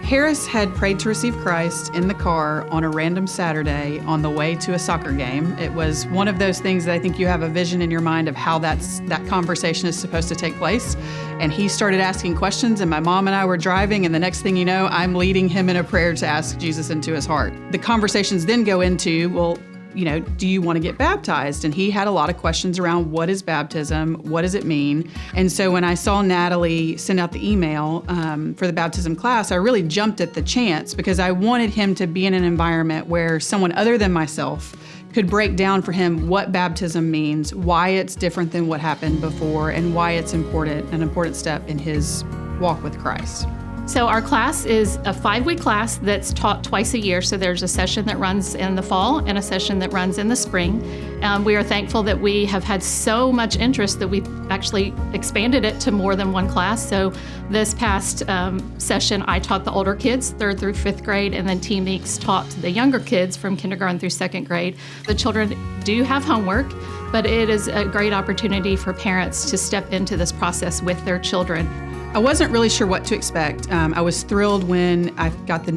Harris had prayed to receive Christ in the car on a random Saturday on the way to a soccer game. It was one of those things that I think you have a vision in your mind of how that conversation is supposed to take place. And he started asking questions, and my mom and I were driving, and the next thing you know, I'm leading him in a prayer to ask Jesus into his heart. The conversations then go into, well, do you want to get baptized? And he had a lot of questions around what is baptism? What does it mean? And so when I saw Natalie send out the email for the baptism class, I really jumped at the chance because I wanted him to be in an environment where someone other than myself could break down for him what baptism means, why it's different than what happened before, and why it's an important step in his walk with Christ. So our class is a 5-week class that's taught twice a year. So there's a session that runs in the fall and a session that runs in the spring. We are thankful that we have had so much interest that we've actually expanded it to more than one class. So this past session, I taught the older kids, 3rd through 5th grade, and then Team Meeks taught the younger kids from kindergarten through 2nd grade. The children do have homework, but it is a great opportunity for parents to step into this process with their children. I wasn't really sure what to expect. I was thrilled when I got the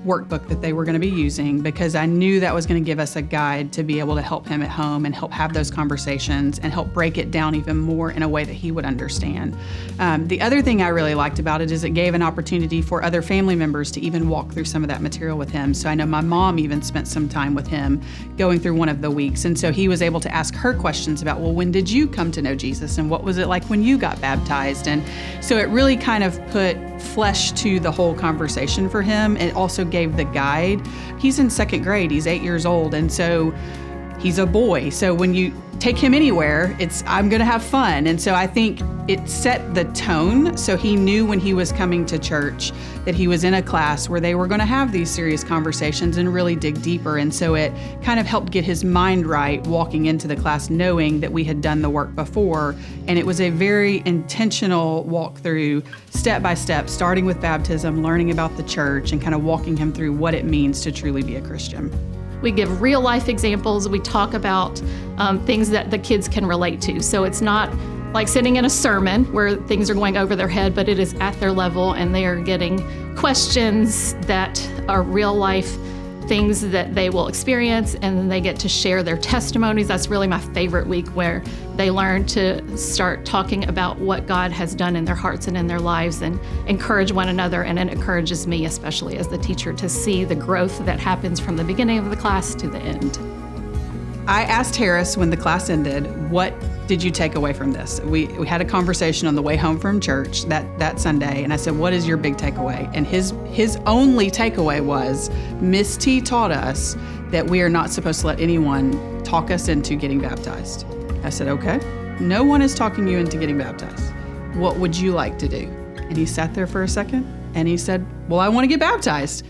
workbook that they were going to be using because I knew that was going to give us a guide to be able to help him at home and help have those conversations and help break it down even more in a way that he would understand. The other thing I really liked about it is it gave an opportunity for other family members to even walk through some of that material with him. So I know my mom even spent some time with him going through one of the weeks. And so he was able to ask her questions about, well, when did you come to know Jesus? And what was it like when you got baptized? And so it really kind of put flesh to the whole conversation for him. It also gave the guide. He's in 2nd grade, he's 8 years old, and so he's a boy. So when you take him anywhere, I'm gonna have fun. And so I think it set the tone so he knew when he was coming to church that he was in a class where they were gonna have these serious conversations and really dig deeper. And so it kind of helped get his mind right walking into the class knowing that we had done the work before. And it was a very intentional walkthrough, step by step, starting with baptism, learning about the church, and kind of walking him through what it means to truly be a Christian. We give real life examples. We talk about things that the kids can relate to. So it's not like sitting in a sermon where things are going over their head, but it is at their level and they are getting questions that are real life things that they will experience, and then they get to share their testimonies. That's really my favorite week, where they learn to start talking about what God has done in their hearts and in their lives and encourage one another. And it encourages me, especially as the teacher, to see the growth that happens from the beginning of the class to the end. I asked Harris when the class ended, what did you take away from this? We had a conversation on the way home from church that Sunday, and I said, what is your big takeaway? And his only takeaway was, Miss T taught us that we are not supposed to let anyone talk us into getting baptized. I said, okay, no one is talking you into getting baptized. What would you like to do? And he sat there for a second, and he said, well, I want to get baptized.